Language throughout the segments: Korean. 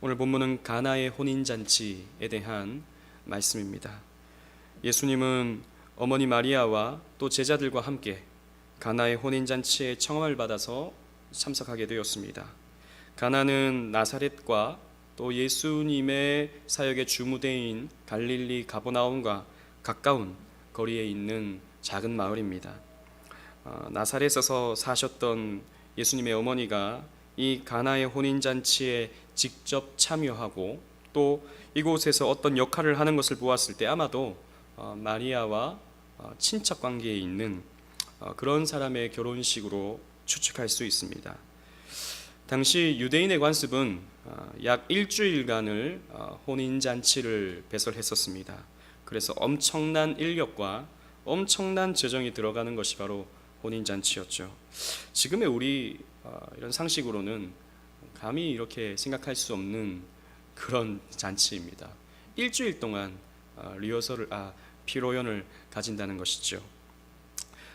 오늘 본문은 가나의 혼인잔치에 대한 말씀입니다. 예수님은 어머니 마리아와 또 제자들과 함께 가나의 혼인잔치에 청함을 받아서 참석하게 되었습니다. 가나는 나사렛과 또 예수님의 사역의 주무대인 갈릴리 가버나움과 가까운 거리에 있는 작은 마을입니다. 나사렛에서 사셨던 예수님의 어머니가 이 가나의 혼인잔치에 직접 참여하고 또 이곳에서 어떤 역할을 하는 것을 보았을 때 아마도 마리아와 친척 관계에 있는 그런 사람의 결혼식으로 추측할 수 있습니다. 당시 유대인의 관습은 약 일주일간을 혼인잔치를 배설했었습니다. 그래서 엄청난 인력과 엄청난 재정이 들어가는 것이 바로 혼인잔치였죠. 지금의 우리 이런 상식으로는 감히 이렇게 생각할 수 없는 그런 잔치입니다. 일주일 동안 피로연을 가진다는 것이죠.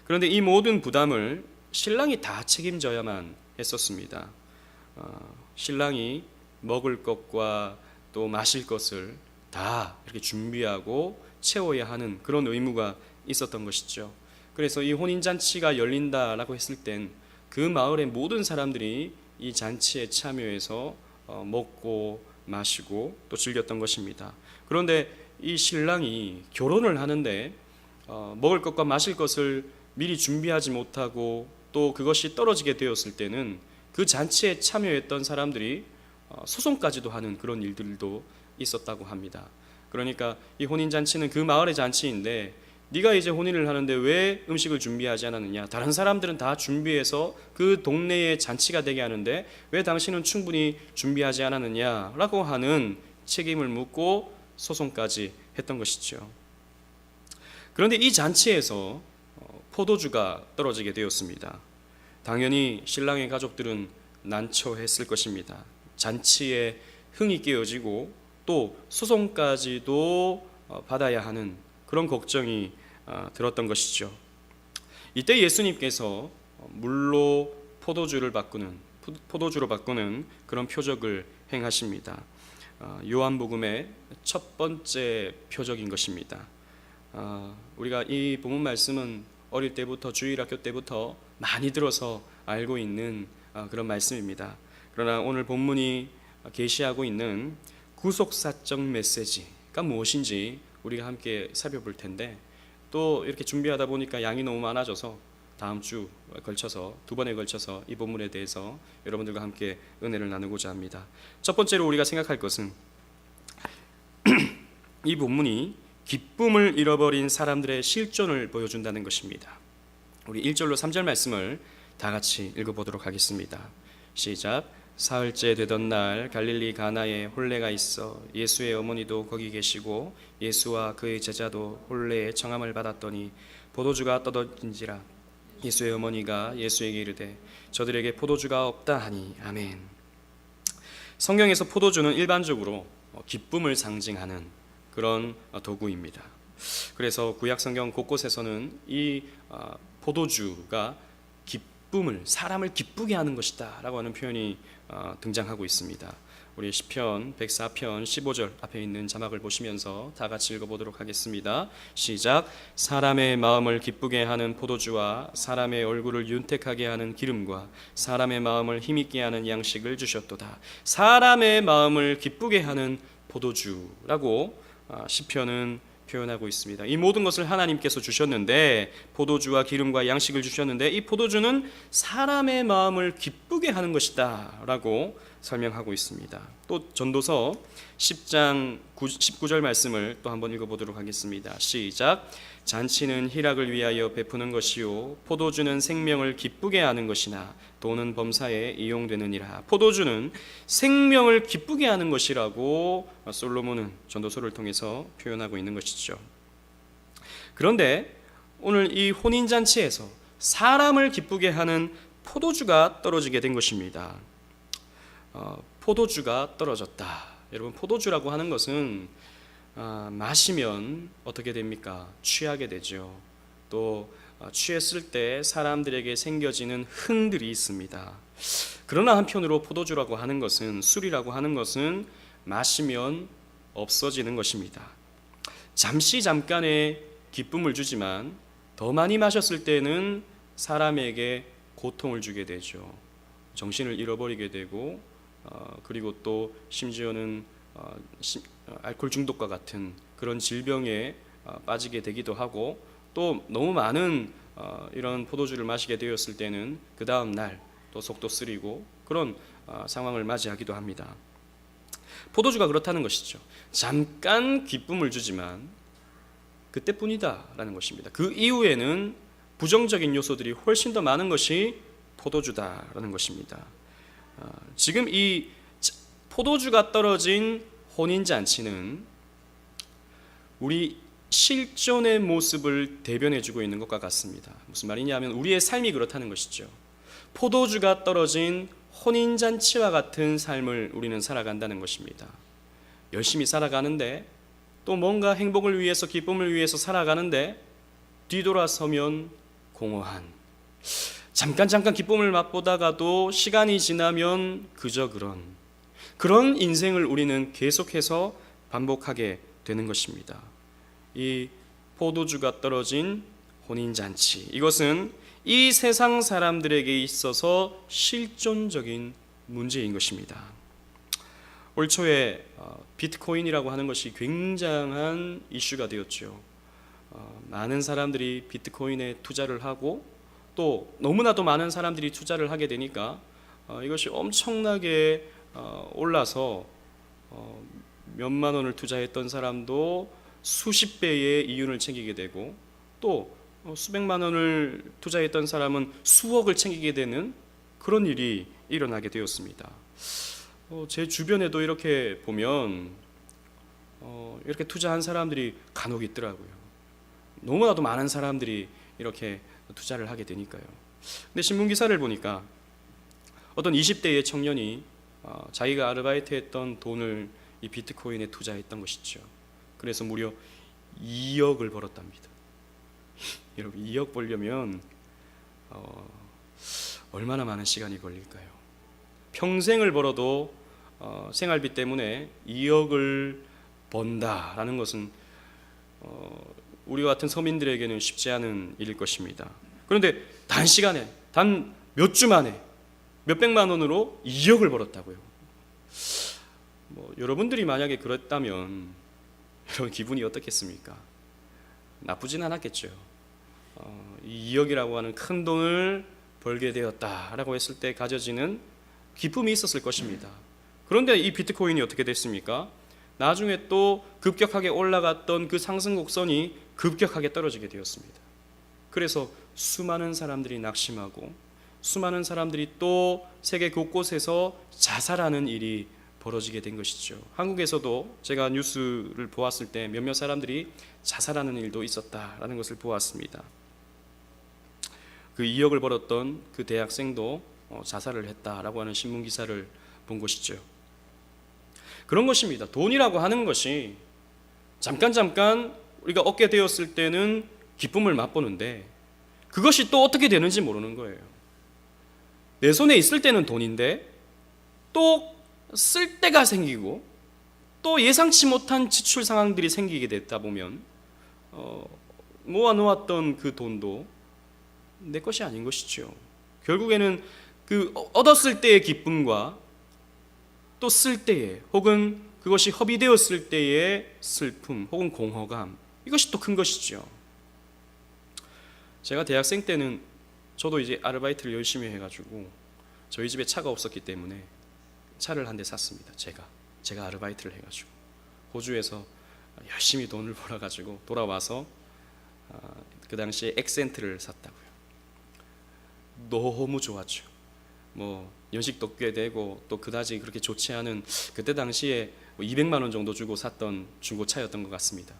그런데 이 모든 부담을 신랑이 다 책임져야만 했었습니다. 신랑이 먹을 것과 또 마실 것을 다 이렇게 준비하고 채워야 하는 그런 의무가 있었던 것이죠. 그래서 이 혼인잔치가 열린다라고 했을 땐 그 마을의 모든 사람들이 이 잔치에 참여해서 먹고 마시고 또 즐겼던 것입니다. 그런데 이 신랑이 결혼을 하는데 먹을 것과 마실 것을 미리 준비하지 못하고 또 그것이 떨어지게 되었을 때는 그 잔치에 참여했던 사람들이 소송까지도 하는 그런 일들도 있었다고 합니다. 그러니까 이 혼인잔치는 그 마을의 잔치인데 네가 이제 혼인을 하는데 왜 음식을 준비하지 않았느냐, 다른 사람들은 다 준비해서 그 동네의 잔치가 되게 하는데 왜 당신은 충분히 준비하지 않았느냐라고 하는 책임을 묻고 소송까지 했던 것이죠. 그런데 이 잔치에서 포도주가 떨어지게 되었습니다. 당연히 신랑의 가족들은 난처했을 것입니다. 잔치에 흥이 깨어지고 또 소송까지도 받아야 하는 그런 걱정이 들었던 것이죠. 이때 예수님께서 물로 포도주로 바꾸는 그런 표적을 행하십니다. 요한복음의 첫 번째 표적인 것입니다. 우리가 이 본문 말씀은 어릴 때부터 주일학교 때부터 많이 들어서 알고 있는 그런 말씀입니다. 그러나 오늘 본문이 계시하고 있는 구속사적 메시지가 무엇인지 우리가 함께 살펴볼 텐데, 또 이렇게 준비하다 보니까 양이 너무 많아져서 다음 주 걸쳐서 두 번에 걸쳐서 이 본문에 대해서 여러분들과 함께 은혜를 나누고자 합니다. 첫 번째로 우리가 생각할 것은 이 본문이 기쁨을 잃어버린 사람들의 실존을 보여준다는 것입니다. 우리 1절로 3절 말씀을 다 같이 읽어보도록 하겠습니다. 시작. 사흘째 되던 날 갈릴리 가나에 혼례가 있어 예수의 어머니도 거기 계시고 예수와 그의 제자도 혼례에 청함을 받았더니 포도주가 떨어진지라. 예수의 어머니가 예수에게 이르되 저들에게 포도주가 없다 하니. 아멘. 성경에서 포도주는 일반적으로 기쁨을 상징하는 그런 도구입니다. 그래서 구약 성경 곳곳에서는 이 포도주가 사람을 기쁘게 하는 것이다 라고 하는 표현이 등장하고 있습니다. 우리 시편 104편 15절 앞에 있는 자막을 보시면서 다 같이 읽어보도록 하겠습니다. 시작. 사람의 마음을 기쁘게 하는 포도주와 사람의 얼굴을 윤택하게 하는 기름과 사람의 마음을 힘있게 하는 양식을 주셨도다. 사람의 마음을 기쁘게 하는 포도주라고 시편은 표현하고 있습니다. 이 모든 것을 하나님께서 주셨는데, 포도주와 기름과 양식을 주셨는데 이 포도주는 사람의 마음을 기쁘게 하는 것이다 라고 설명하고 있습니다. 또 전도서 10장 19절 말씀을 또 한번 읽어보도록 하겠습니다. 시작. 잔치는 희락을 위하여 베푸는 것이요 포도주는 생명을 기쁘게 하는 것이나 돈은 범사에 이용되느니라. 포도주는 생명을 기쁘게 하는 것이라고 솔로몬은 전도서를 통해서 표현하고 있는 것이죠. 그런데 오늘 이 혼인잔치에서 사람을 기쁘게 하는 포도주가 떨어지게 된 것입니다. 포도주가 떨어졌다. 여러분, 포도주라고 하는 것은 마시면 어떻게 됩니까? 취하게 되죠. 또 취했을 때 사람들에게 생겨지는 흥들이 있습니다. 그러나 한편으로 포도주라고 하는 것은, 술이라고 하는 것은 마시면 없어지는 것입니다. 잠깐의 기쁨을 주지만 더 많이 마셨을 때는 사람에게 고통을 주게 되죠. 정신을 잃어버리게 되고 그리고 또 심지어는 알코올 중독과 같은 그런 질병에 빠지게 되기도 하고, 또 너무 많은 이런 포도주를 마시게 되었을 때는 그 다음 날 또 속도 쓰리고 그런 상황을 맞이하기도 합니다. 포도주가 그렇다는 것이죠. 잠깐 기쁨을 주지만 그때뿐이다라는 것입니다. 그 이후에는 부정적인 요소들이 훨씬 더 많은 것이 포도주다라는 것입니다. 지금 이 포도주가 떨어진 혼인잔치는 우리 실존의 모습을 대변해주고 있는 것과 같습니다. 무슨 말이냐면 우리의 삶이 그렇다는 것이죠. 포도주가 떨어진 혼인잔치와 같은 삶을 우리는 살아간다는 것입니다. 열심히 살아가는데, 또 뭔가 행복을 위해서, 기쁨을 위해서 살아가는데 뒤돌아서면 공허한, 잠깐 기쁨을 맛보다가도 시간이 지나면 그저 그런 인생을 우리는 계속해서 반복하게 되는 것입니다. 이 포도주가 떨어진 혼인잔치, 이것은 이 세상 사람들에게 있어서 실존적인 문제인 것입니다. 올 초에 비트코인이라고 하는 것이 굉장한 이슈가 되었죠. 많은 사람들이 비트코인에 투자를 하고, 또 너무나도 많은 사람들이 투자를 하게 되니까 이것이 엄청나게 올라서 몇만 원을 투자했던 사람도 수십 배의 이윤을 챙기게 되고, 또 수백만 원을 투자했던 사람은 수억을 챙기게 되는 그런 일이 일어나게 되었습니다. 제 주변에도 이렇게 보면 이렇게 투자한 사람들이 간혹 있더라고요. 너무나도 많은 사람들이 이렇게 투자를 하게 되니까요. 근데 신문 기사를 보니까 어떤 20대의 청년이 자기가 아르바이트했던 돈을 이 비트코인에 투자했던 것이죠. 그래서 무려 2억을 벌었답니다. 여러분, 2억 벌려면 얼마나 많은 시간이 걸릴까요? 평생을 벌어도 생활비 때문에 2억을 번다라는 것은 우리와 같은 서민들에게는 쉽지 않은 일일 것입니다. 그런데 단시간에, 단 몇 주 만에 몇백만 원으로 2억을 벌었다고요. 여러분들이 만약에 그랬다면 여러분 기분이 어떻겠습니까? 나쁘진 않았겠죠. 이 2억이라고 하는 큰 돈을 벌게 되었다라고 했을 때 가져지는 기쁨이 있었을 것입니다. 그런데 이 비트코인이 어떻게 됐습니까? 나중에 또 급격하게 올라갔던 그 상승 곡선이 급격하게 떨어지게 되었습니다. 그래서 수많은 사람들이 낙심하고, 수많은 사람들이 또 세계 곳곳에서 자살하는 일이 벌어지게 된 것이죠. 한국에서도 제가 뉴스를 보았을 때 몇몇 사람들이 자살하는 일도 있었다라는 것을 보았습니다. 그 2억을 벌었던 그 대학생도 자살을 했다라고 하는 신문 기사를 본 것이죠. 그런 것입니다. 돈이라고 하는 것이 잠깐 우리가 얻게 되었을 때는 기쁨을 맛보는데, 그것이 또 어떻게 되는지 모르는 거예요. 내 손에 있을 때는 돈인데 또 쓸 때가 생기고, 또 예상치 못한 지출 상황들이 생기게 됐다 보면 모아놓았던 그 돈도 내 것이 아닌 것이죠. 결국에는 그 얻었을 때의 기쁨과 또 쓸 때의, 혹은 그것이 허비되었을 때의 슬픔 혹은 공허감, 이것이 또 큰 것이죠. 제가 대학생 때는 저도 이제 아르바이트를 열심히 해가지고 저희 집에 차가 없었기 때문에 차를 한 대 샀습니다. 제가 아르바이트를 해가지고 호주에서 열심히 돈을 벌어가지고 돌아와서 그 당시에 액센트를 샀다고요. 너무 좋았죠. 연식도 꽤 되고, 또 그다지 그렇게 좋지 않은, 그때 당시에 200만 원 정도 주고 샀던 중고차였던 것 같습니다.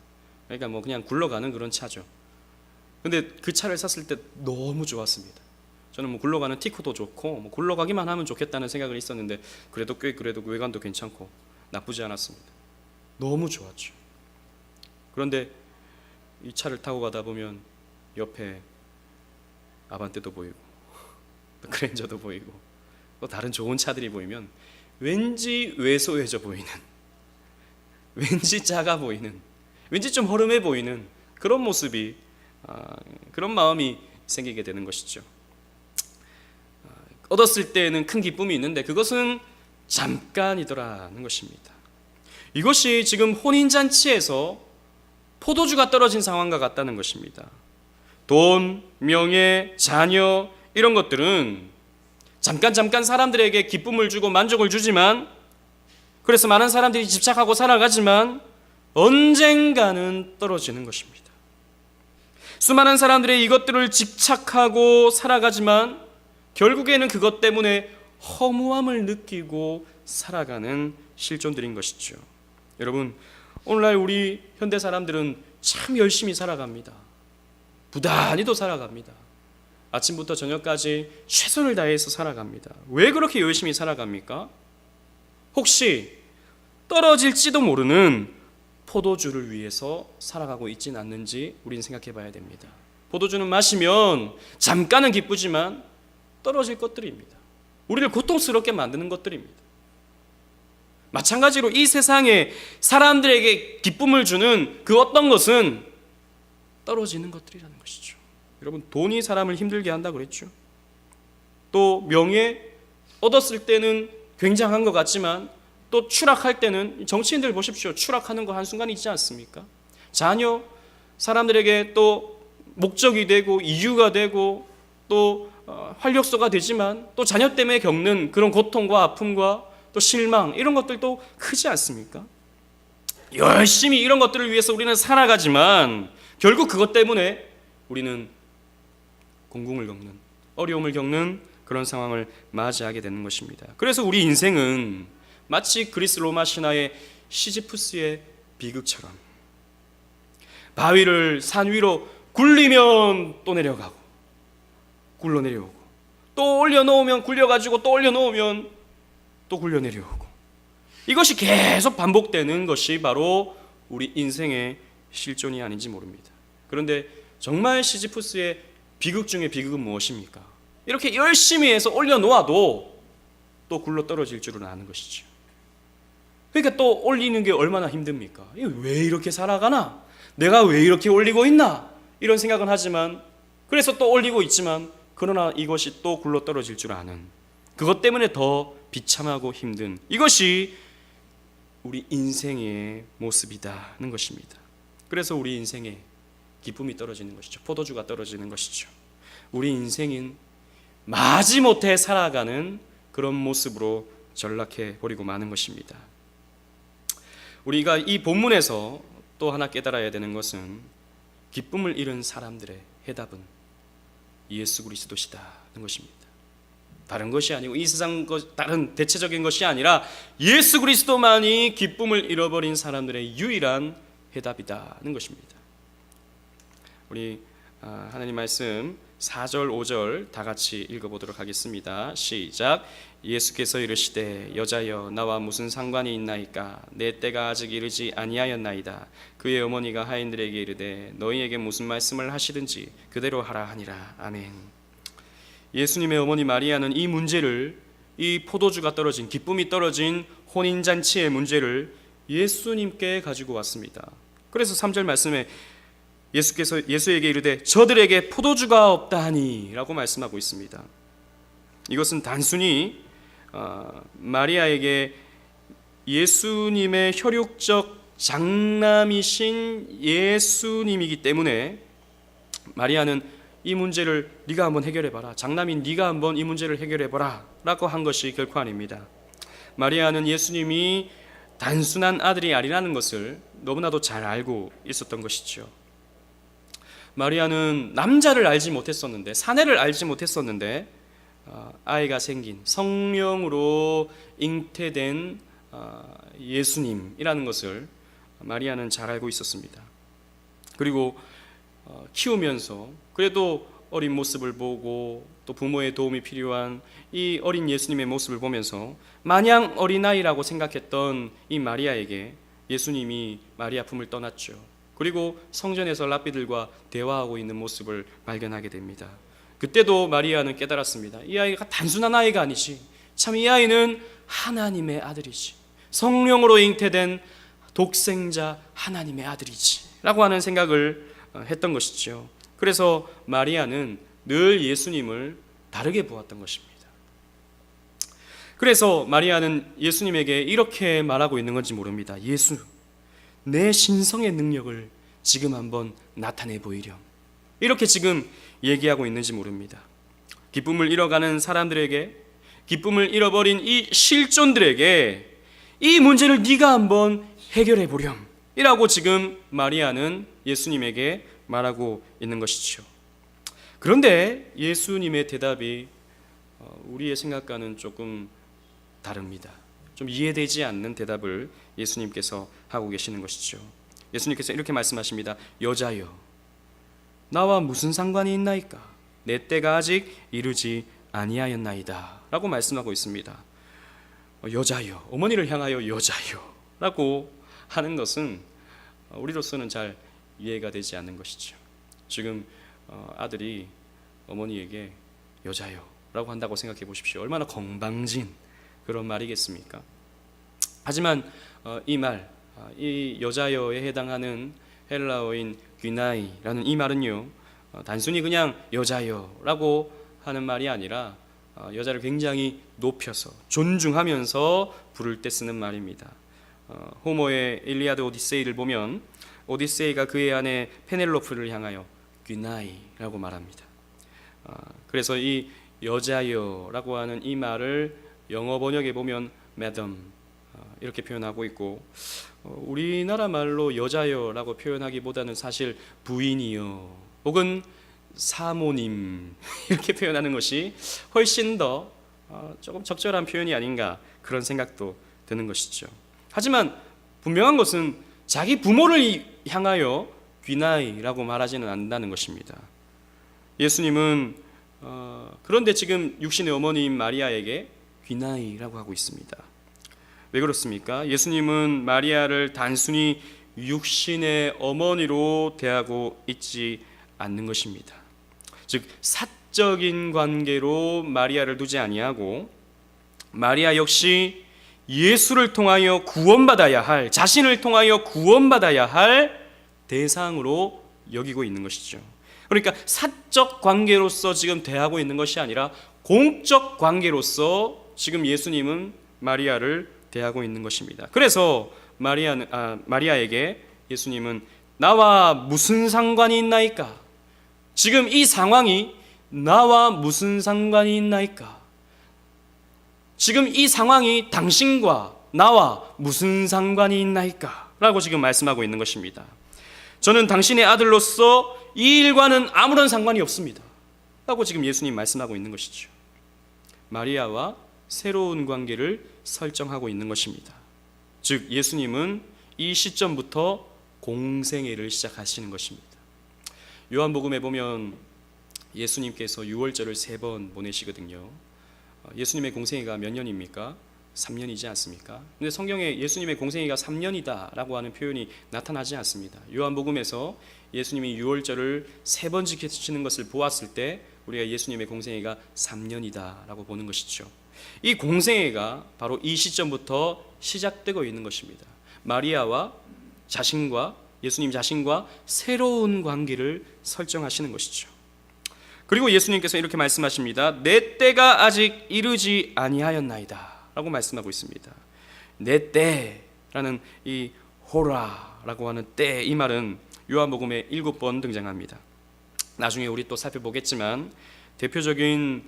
그러니까 그냥 굴러가는 그런 차죠. 근데 그 차를 샀을 때 너무 좋았습니다. 저는 굴러가는 티코도 좋고 굴러가기만 하면 좋겠다는 생각을 했었는데, 그래도 외관도 괜찮고 나쁘지 않았습니다. 너무 좋았죠. 그런데 이 차를 타고 가다 보면 옆에 아반떼도 보이고, 또 그랜저도 보이고, 또 다른 좋은 차들이 보이면 왠지 왜소해져 보이는, 왠지 작아 보이는, 왠지 좀 허름해 보이는 그런 모습이, 그런 마음이 생기게 되는 것이죠. 얻었을 때에는 큰 기쁨이 있는데 그것은 잠깐이더라는 것입니다. 이것이 지금 혼인잔치에서 포도주가 떨어진 상황과 같다는 것입니다. 돈, 명예, 자녀 이런 것들은 잠깐 사람들에게 기쁨을 주고 만족을 주지만, 그래서 많은 사람들이 집착하고 살아가지만 언젠가는 떨어지는 것입니다. 수많은 사람들이 이것들을 집착하고 살아가지만 결국에는 그것 때문에 허무함을 느끼고 살아가는 실존들인 것이죠. 여러분, 오늘날 우리 현대 사람들은 참 열심히 살아갑니다. 부단히도 살아갑니다. 아침부터 저녁까지 최선을 다해서 살아갑니다. 왜 그렇게 열심히 살아갑니까? 혹시 떨어질지도 모르는 포도주를 위해서 살아가고 있진 않는지 우리는 생각해 봐야 됩니다. 포도주는 마시면 잠깐은 기쁘지만 떨어질 것들입니다. 우리를 고통스럽게 만드는 것들입니다. 마찬가지로 이 세상에 사람들에게 기쁨을 주는 그 어떤 것은 떨어지는 것들이라는 것이죠. 여러분, 돈이 사람을 힘들게 한다고 그랬죠. 또 명예, 얻었을 때는 굉장한 것 같지만 또 추락할 때는, 정치인들 보십시오. 추락하는 거 한순간 있지 않습니까? 자녀, 사람들에게 또 목적이 되고 이유가 되고 또 활력소가 되지만 또 자녀 때문에 겪는 그런 고통과 아픔과 또 실망, 이런 것들도 크지 않습니까? 열심히 이런 것들을 위해서 우리는 살아가지만 결국 그것 때문에 우리는 공공을 겪는, 어려움을 겪는 그런 상황을 맞이하게 되는 것입니다. 그래서 우리 인생은 마치 그리스 로마 신화의 시지푸스의 비극처럼 바위를 산 위로 굴리면 또 내려가고 굴러 내려오고, 또 올려놓으면 굴려가지고 또 올려놓으면 또 굴려 내려오고, 이것이 계속 반복되는 것이 바로 우리 인생의 실존이 아닌지 모릅니다. 그런데 정말 시지푸스의 비극 중의 비극은 무엇입니까? 이렇게 열심히 해서 올려놓아도 또 굴러 떨어질 줄은 아는 것이죠. 그러니까 또 올리는 게 얼마나 힘듭니까? 왜 이렇게 살아가나? 내가 왜 이렇게 올리고 있나? 이런 생각은 하지만, 그래서 또 올리고 있지만, 그러나 이것이 또 굴러 떨어질 줄 아는, 그것 때문에 더 비참하고 힘든, 이것이 우리 인생의 모습이다는 것입니다. 그래서 우리 인생에 기쁨이 떨어지는 것이죠. 포도주가 떨어지는 것이죠. 우리 인생은 마지못해 살아가는 그런 모습으로 전락해 버리고 마는 것입니다. 우리가 이 본문에서 또 하나 깨달아야 되는 것은, 기쁨을 잃은 사람들의 해답은 예수 그리스도시다는 것입니다. 다른 것이 아니고, 이 세상 다른 대체적인 것이 아니라 예수 그리스도만이 기쁨을 잃어버린 사람들의 유일한 해답이다는 것입니다. 우리 하나님 말씀 4절 5절 다 같이 읽어보도록 하겠습니다. 시작. 예수께서 이르시되 여자여 나와 무슨 상관이 있나이까? 내 때가 아직 이르지 아니하였나이다. 그의 어머니가 하인들에게 이르되 너희에게 무슨 말씀을 하시든지 그대로 하라 하니라. 아멘. 예수님의 어머니 마리아는 이 문제를, 이 포도주가 떨어진, 기쁨이 떨어진 혼인잔치의 문제를 예수님께 가지고 왔습니다. 그래서 3절 말씀에 예수께서 예수에게 이르되 저들에게 포도주가 없다 하니 라고 말씀하고 있습니다. 이것은 단순히 마리아에게 예수님의 혈육적 장남이신 예수님이기 때문에 마리아는 이 문제를 네가 한번 해결해봐라, 장남인 네가 한번 이 문제를 해결해봐라 라고 한 것이 결코 아닙니다. 마리아는 예수님이 단순한 아들이 아니라는 것을 너무나도 잘 알고 있었던 것이죠. 마리아는 남자를 알지 못했었는데, 사내를 알지 못했었는데 아이가 생긴, 성령으로 잉태된 예수님이라는 것을 마리아는 잘 알고 있었습니다. 그리고 키우면서 그래도 어린 모습을 보고 또 부모의 도움이 필요한 이 어린 예수님의 모습을 보면서 마냥 어린아이라고 생각했던 이 마리아에게 예수님이 마리아 품을 떠났죠. 그리고 성전에서 랍비들과 대화하고 있는 모습을 발견하게 됩니다. 그때도 마리아는 깨달았습니다. 이 아이가 단순한 아이가 아니지, 참 이 아이는 하나님의 아들이지, 성령으로 잉태된 독생자 하나님의 아들이지 라고 하는 생각을 했던 것이죠. 그래서 마리아는 늘 예수님을 다르게 보았던 것입니다. 그래서 마리아는 예수님에게 이렇게 말하고 있는 건지 모릅니다. 예수, 내 신성의 능력을 지금 한번 나타내 보이렴. 이렇게 지금 얘기하고 있는지 모릅니다. 기쁨을 잃어가는 사람들에게, 기쁨을 잃어버린 이 실존들에게 이 문제를 네가 한번 해결해 보렴 이라고 지금 마리아는 예수님에게 말하고 있는 것이죠. 그런데 예수님의 대답이 우리의 생각과는 조금 다릅니다. 좀 이해되지 않는 대답을 예수님께서 하고 계시는 것이죠. 예수님께서 이렇게 말씀하십니다. 여자여, 나와 무슨 상관이 있나이까? 내 때가 아직 이르지 아니하였나이다 라고 말씀하고 있습니다. 여자여, 어머니를 향하여 여자여 라고 하는 것은 우리로서는 잘 이해가 되지 않는 것이죠. 지금 아들이 어머니에게 여자여 라고 한다고 생각해 보십시오. 얼마나 건방진 그런 말이겠습니까? 하지만 이 말, 이 여자여에 해당하는 헬라어인 귀나이라는 이 말은요, 단순히 그냥 여자여라고 하는 말이 아니라 여자를 굉장히 높여서 존중하면서 부를 때 쓰는 말입니다. 호모의 일리아드 오디세이를 보면 오디세이가 그의 아내 페넬로프를 향하여 귀나이라고 말합니다. 그래서 이 여자여라고 하는 이 말을 영어 번역에 보면 madam 이렇게 표현하고 있고, 우리나라 말로 여자여라고 표현하기보다는 사실 부인이여 혹은 사모님 이렇게 표현하는 것이 훨씬 더 조금 적절한 표현이 아닌가 그런 생각도 드는 것이죠. 하지만 분명한 것은 자기 부모를 향하여 귀나이라고 말하지는 않는다는 것입니다. 예수님은 그런데 지금 육신의 어머니인 마리아에게 귀나이라고 하고 있습니다. 왜 그렇습니까? 예수님은 마리아를 단순히 육신의 어머니로 대하고 있지 않는 것입니다. 즉 사적인 관계로 마리아를 두지 아니하고 마리아 역시 예수를 통하여 구원받아야 할, 자신을 통하여 구원받아야 할 대상으로 여기고 있는 것이죠. 그러니까 사적 관계로서 지금 대하고 있는 것이 아니라 공적 관계로서 지금 예수님은 마리아를 대하고 있는 것입니다. 그래서 마리아에게 예수님은 나와 무슨 상관이 있나이까? 지금 이 상황이 나와 무슨 상관이 있나이까? 지금 이 상황이 당신과 나와 무슨 상관이 있나이까? 라고 지금 말씀하고 있는 것입니다. 저는 당신의 아들로서 이 일과는 아무런 상관이 없습니다 라고 지금 예수님 말씀하고 있는 것이죠. 마리아와 새로운 관계를 설정하고 있는 것입니다. 즉 예수님은 이 시점부터 공생애를 시작하시는 것입니다. 요한복음에 보면 예수님께서 유월절을 3번 보내시거든요. 예수님의 공생애가 몇 년입니까? 3년이지 않습니까? 근데 성경에 예수님의 공생애가 3년이다 라고 하는 표현이 나타나지 않습니다. 요한복음에서 예수님이 유월절을 3번 지키시는 것을 보았을 때 우리가 예수님의 공생애가 3년이다 라고 보는 것이죠. 이 공생애가 바로 이 시점부터 시작되고 있는 것입니다. 마리아와 자신과 예수님 자신과 새로운 관계를 설정하시는 것이죠. 그리고 예수님께서 이렇게 말씀하십니다. 내 때가 아직 이르지 아니하였나이다 라고 말씀하고 있습니다. 내 때라는 이 호라라고 하는 때, 이 말은 요한복음에 7번 등장합니다. 나중에 우리 또 살펴보겠지만 대표적인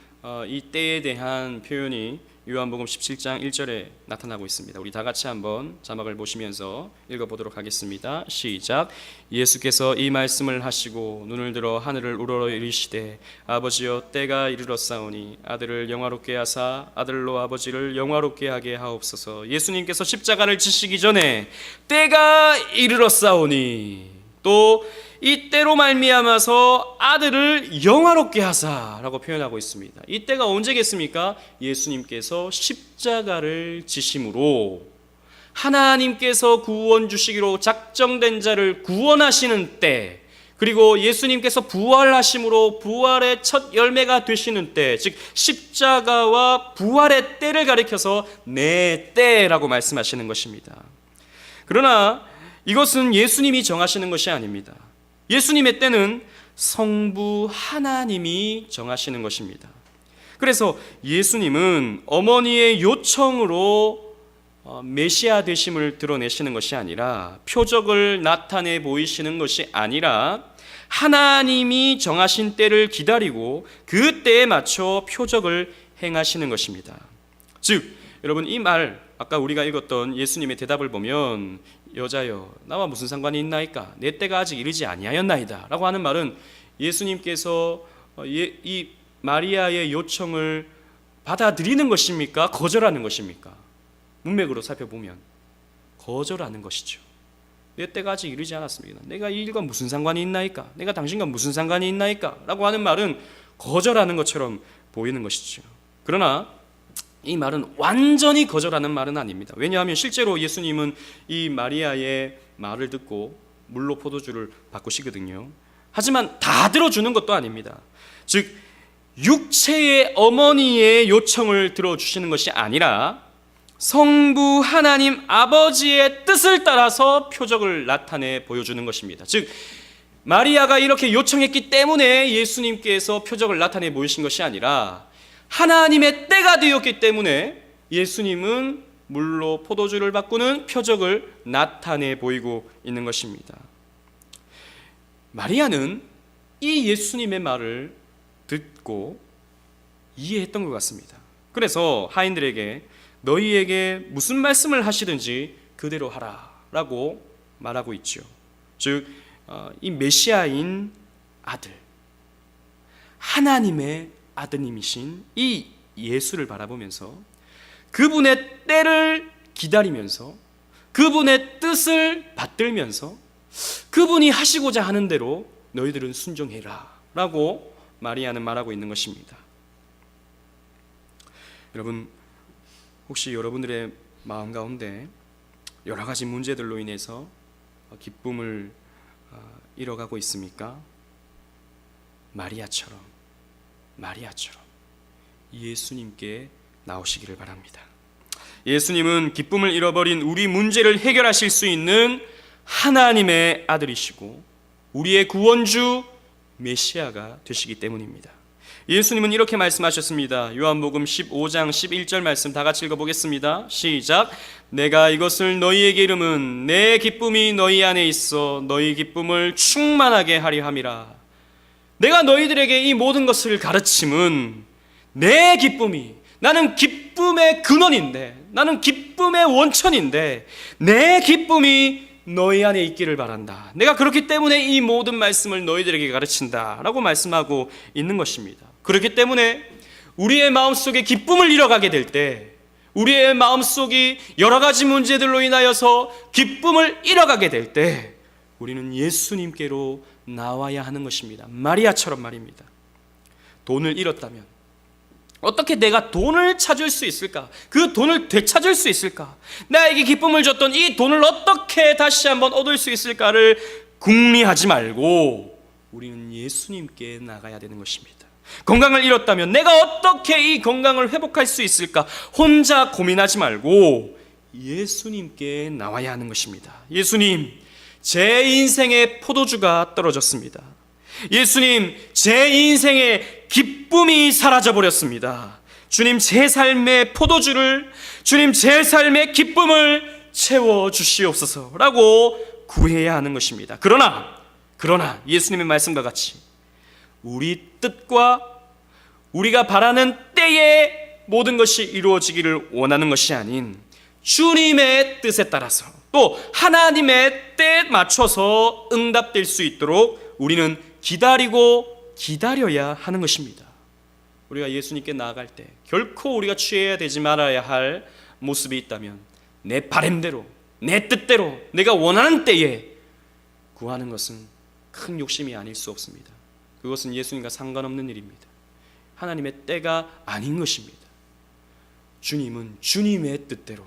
이 때에 대한 표현이 요한복음 17장 1절에 나타나고 있습니다. 우리 다 같이 한번 자막을 보시면서 읽어보도록 하겠습니다. 시작. 예수께서 이 말씀을 하시고 눈을 들어 하늘을 우러러 이르시되 아버지여 때가 이르렀사오니 아들을 영화롭게 하사 아들로 아버지를 영화롭게 하게 하옵소서. 예수님께서 십자가를 지시기 전에 때가 이르렀사오니 또 이 때로 말미암아서 아들을 영화롭게 하사라고 표현하고 있습니다. 이 때가 언제겠습니까? 예수님께서 십자가를 지심으로 하나님께서 구원 주시기로 작정된 자를 구원하시는 때, 그리고 예수님께서 부활하심으로 부활의 첫 열매가 되시는 때, 즉 십자가와 부활의 때를 가리켜서 내 때라고 말씀하시는 것입니다. 그러나 이것은 예수님이 정하시는 것이 아닙니다. 예수님의 때는 성부 하나님이 정하시는 것입니다. 그래서 예수님은 어머니의 요청으로 메시아 되심을 드러내시는 것이 아니라, 표적을 나타내 보이시는 것이 아니라, 하나님이 정하신 때를 기다리고 그 때에 맞춰 표적을 행하시는 것입니다. 즉 여러분, 이 말, 아까 우리가 읽었던 예수님의 대답을 보면 여자여 나와 무슨 상관이 있나이까, 내 때가 아직 이르지 아니하였나이다 라고 하는 말은 예수님께서 이 마리아의 요청을 받아들이는 것입니까? 거절하는 것입니까? 문맥으로 살펴보면 거절하는 것이죠. 내 때가 아직 이르지 않았습니다. 내가 이 일과 무슨 상관이 있나이까? 내가 당신과 무슨 상관이 있나이까? 라고 하는 말은 거절하는 것처럼 보이는 것이죠. 그러나 이 말은 완전히 거절하는 말은 아닙니다. 왜냐하면 실제로 예수님은 이 마리아의 말을 듣고 물로 포도주를 바꾸시거든요. 하지만 다 들어주는 것도 아닙니다. 즉 육체의 어머니의 요청을 들어주시는 것이 아니라 성부 하나님 아버지의 뜻을 따라서 표적을 나타내 보여주는 것입니다. 즉 마리아가 이렇게 요청했기 때문에 예수님께서 표적을 나타내 보이신 것이 아니라, 하나님의 때가 되었기 때문에 예수님은 물로 포도주를 바꾸는 표적을 나타내 보이고 있는 것입니다. 마리아는 이 예수님의 말을 듣고 이해했던 것 같습니다. 그래서 하인들에게 너희에게 무슨 말씀을 하시든지 그대로 하라 라고 말하고 있죠. 즉 이 메시아인 아들, 하나님의 아드님이신 이 예수를 바라보면서 그분의 때를 기다리면서 그분의 뜻을 받들면서 그분이 하시고자 하는 대로 너희들은 순종해라 라고 마리아는 말하고 있는 것입니다. 여러분, 혹시 여러분들의 마음 가운데 여러 가지 문제들로 인해서 기쁨을 잃어가고 있습니까? 마리아처럼 예수님께 나오시기를 바랍니다. 예수님은 기쁨을 잃어버린 우리 문제를 해결하실 수 있는 하나님의 아들이시고 우리의 구원주 메시아가 되시기 때문입니다. 예수님은 이렇게 말씀하셨습니다. 요한복음 15장 11절 말씀 다 같이 읽어보겠습니다. 시작. 내가 이것을 너희에게 이름은 내 기쁨이 너희 안에 있어 너희 기쁨을 충만하게 하려 함이라. 내가 너희들에게 이 모든 것을 가르침은 내 기쁨이, 나는 기쁨의 근원인데, 나는 기쁨의 원천인데 내 기쁨이 너희 안에 있기를 바란다. 내가 그렇기 때문에 이 모든 말씀을 너희들에게 가르친다 라고 말씀하고 있는 것입니다. 그렇기 때문에 우리의 마음속에 기쁨을 잃어가게 될 때, 우리의 마음속이 여러 가지 문제들로 인하여서 기쁨을 잃어가게 될 때 우리는 예수님께로 나와야 하는 것입니다. 마리아처럼 말입니다. 돈을 잃었다면 어떻게 내가 돈을 찾을 수 있을까? 그 돈을 되찾을 수 있을까? 나에게 기쁨을 줬던 이 돈을 어떻게 다시 한번 얻을 수 있을까를 궁리하지 말고 우리는 예수님께 나가야 되는 것입니다. 건강을 잃었다면 내가 어떻게 이 건강을 회복할 수 있을까? 혼자 고민하지 말고 예수님께 나와야 하는 것입니다. 예수님, 제 인생의 포도주가 떨어졌습니다. 예수님, 제 인생의 기쁨이 사라져버렸습니다. 주님, 제 삶의 포도주를, 주님, 제 삶의 기쁨을 채워주시옵소서 라고 구해야 하는 것입니다. 그러나 예수님의 말씀과 같이 우리 뜻과 우리가 바라는 때에 모든 것이 이루어지기를 원하는 것이 아닌 주님의 뜻에 따라서 또 하나님의 때에 맞춰서 응답될 수 있도록 우리는 기다려야 하는 것입니다. 우리가 예수님께 나아갈 때 결코 우리가 취해야 되지 말아야 할 모습이 있다면 내 바램대로, 내 뜻대로, 내가 원하는 때에 구하는 것은 큰 욕심이 아닐 수 없습니다. 그것은 예수님과 상관없는 일입니다. 하나님의 때가 아닌 것입니다. 주님은 주님의 뜻대로,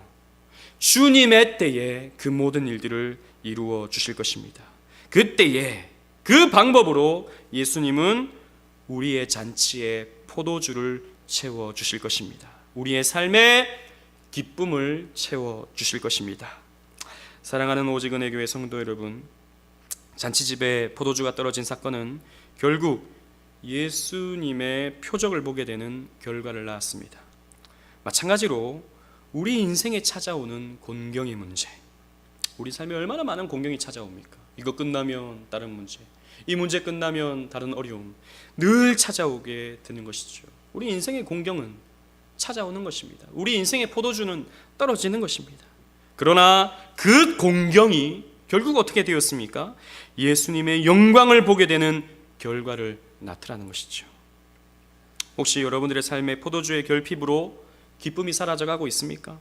주님의 때에 그 모든 일들을 이루어 주실 것입니다. 그때에 그 방법으로 예수님은 우리의 잔치에 포도주를 채워 주실 것입니다. 우리의 삶에 기쁨을 채워 주실 것입니다. 사랑하는 오직 은혜 교회 성도 여러분, 잔치집에 포도주가 떨어진 사건은 결국 예수님의 표적을 보게 되는 결과를 낳았습니다. 마찬가지로 우리 인생에 찾아오는 곤경의 문제, 우리 삶에 얼마나 많은 곤경이 찾아옵니까? 이거 끝나면 다른 문제, 이 문제 끝나면 다른 어려움, 늘 찾아오게 되는 것이죠. 우리 인생의 곤경은 찾아오는 것입니다. 우리 인생의 포도주는 떨어지는 것입니다. 그러나 그 곤경이 결국 어떻게 되었습니까? 예수님의 영광을 보게 되는 결과를 나타나는 것이죠. 혹시 여러분들의 삶의 포도주의 결핍으로 기쁨이 사라져가고 있습니까?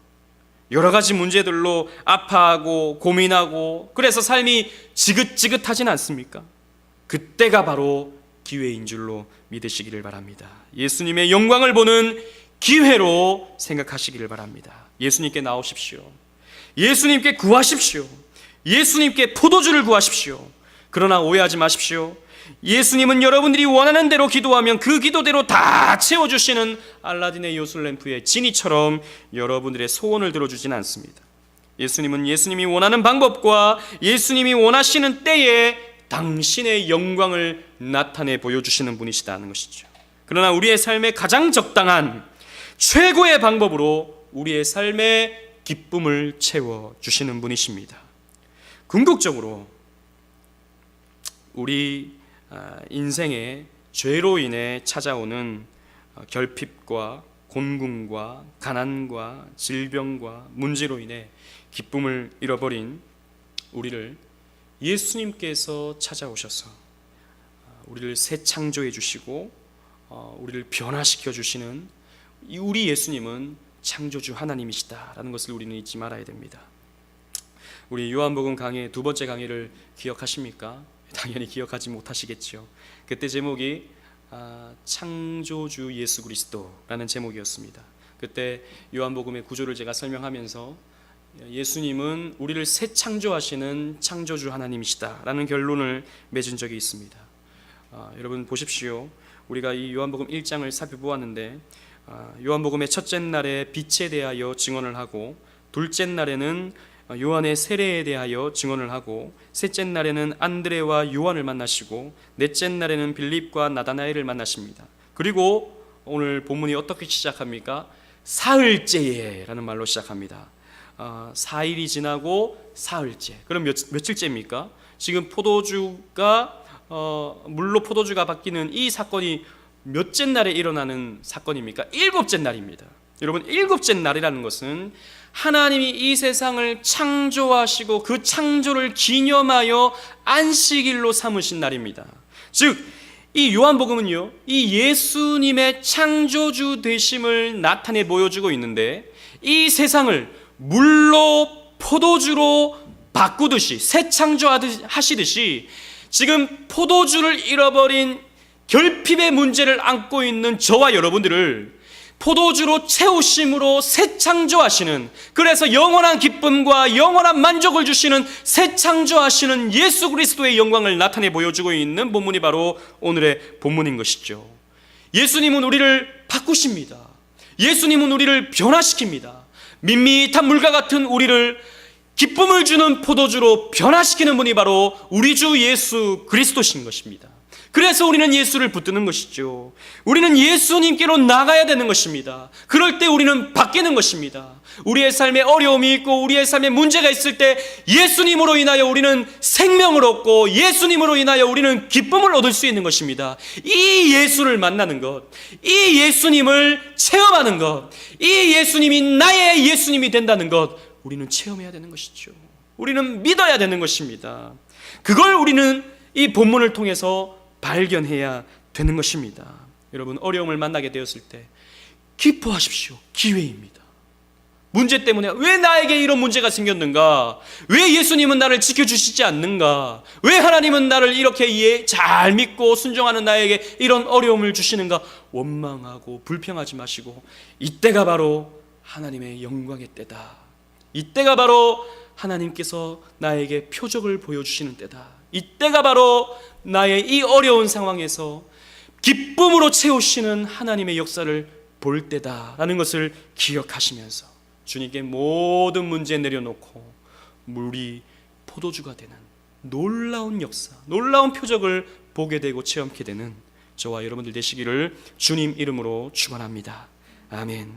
여러 가지 문제들로 아파하고 고민하고 그래서 삶이 지긋지긋하진 않습니까? 그때가 바로 기회인 줄로 믿으시기를 바랍니다. 예수님의 영광을 보는 기회로 생각하시기를 바랍니다. 예수님께 나오십시오. 예수님께 구하십시오. 예수님께 포도주를 구하십시오. 그러나 오해하지 마십시오. 예수님은 여러분들이 원하는 대로 기도하면 그 기도대로 다 채워주시는 알라딘의 요술램프의 지니처럼 여러분들의 소원을 들어주지는 않습니다. 예수님은 예수님이 원하는 방법과 예수님이 원하시는 때에 당신의 영광을 나타내 보여주시는 분이시다는 것이죠. 그러나 우리의 삶에 가장 적당한 최고의 방법으로 우리의 삶에 기쁨을 채워주시는 분이십니다. 궁극적으로 우리 인생의 죄로 인해 찾아오는 결핍과 곤궁과 가난과 질병과 문제로 인해 기쁨을 잃어버린 우리를 예수님께서 찾아오셔서 우리를 새 창조해 주시고 우리를 변화시켜 주시는 우리 예수님은 창조주 하나님이시다라는 것을 우리는 잊지 말아야 됩니다. 우리 요한복음 강의 두 번째 강의를 기억하십니까? 당연히 기억하지 못하시겠죠. 그때 제목이 창조주 예수 그리스도라는 제목이었습니다. 그때 요한복음의 구조를 제가 설명하면서 예수님은 우리를 새 창조하시는 창조주 하나님이시다라는 결론을 맺은 적이 있습니다. 여러분 보십시오. 우리가 이 요한복음 1장을 살펴보았는데 요한복음의 첫째 날에 빛에 대하여 증언을 하고, 둘째 날에는 요한의 세례에 대하여 증언을 하고, 셋째 날에는 안드레와 요한을 만나시고, 넷째 날에는 빌립과 나다나엘을 만나십니다. 그리고 오늘 본문이 어떻게 시작합니까? 사흘째에 라는 말로 시작합니다. 4일이 지나고 사흘째. 그럼 며칠째입니까? 지금 포도주가 물로 포도주가 바뀌는 이 사건이 몇째 날에 일어나는 사건입니까? 7째 날입니다. 여러분, 7째 날이라는 것은 하나님이 이 세상을 창조하시고 그 창조를 기념하여 안식일로 삼으신 날입니다. 즉, 이 요한복음은요, 이 예수님의 창조주 되심을 나타내 보여주고 있는데, 이 세상을 물로 포도주로 바꾸듯이, 새 창조하시듯이 지금 포도주를 잃어버린 결핍의 문제를 안고 있는 저와 여러분들을 포도주로 채우심으로 새 창조하시는, 그래서 영원한 기쁨과 영원한 만족을 주시는 새 창조하시는 예수 그리스도의 영광을 나타내 보여주고 있는 본문이 바로 오늘의 본문인 것이죠. 예수님은 우리를 바꾸십니다. 예수님은 우리를 변화시킵니다. 밋밋한 물과 같은 우리를 기쁨을 주는 포도주로 변화시키는 분이 바로 우리 주 예수 그리스도신 것입니다. 그래서 우리는 예수를 붙드는 것이죠. 우리는 예수님께로 나가야 되는 것입니다. 그럴 때 우리는 바뀌는 것입니다. 우리의 삶에 어려움이 있고 우리의 삶에 문제가 있을 때 예수님으로 인하여 우리는 생명을 얻고 예수님으로 인하여 우리는 기쁨을 얻을 수 있는 것입니다. 이 예수를 만나는 것, 이 예수님을 체험하는 것, 이 예수님이 나의 예수님이 된다는 것, 우리는 체험해야 되는 것이죠. 우리는 믿어야 되는 것입니다. 그걸 우리는 이 본문을 통해서 발견해야 되는 것입니다. 여러분, 어려움을 만나게 되었을 때 기뻐하십시오. 기회입니다. 문제 때문에 왜 나에게 이런 문제가 생겼는가? 왜 예수님은 나를 지켜주시지 않는가? 왜 하나님은 나를 이렇게 잘 믿고 순종하는 나에게 이런 어려움을 주시는가? 원망하고 불평하지 마시고, 이때가 바로 하나님의 영광의 때다. 이때가 바로 하나님께서 나에게 표적을 보여주시는 때다. 이때가 바로 나의 이 어려운 상황에서 기쁨으로 채우시는 하나님의 역사를 볼 때다라는 것을 기억하시면서 주님께 모든 문제 내려놓고 물이 포도주가 되는 놀라운 역사, 놀라운 표적을 보게 되고 체험하게 되는 저와 여러분들 되시기를 주님 이름으로 축원합니다. 아멘.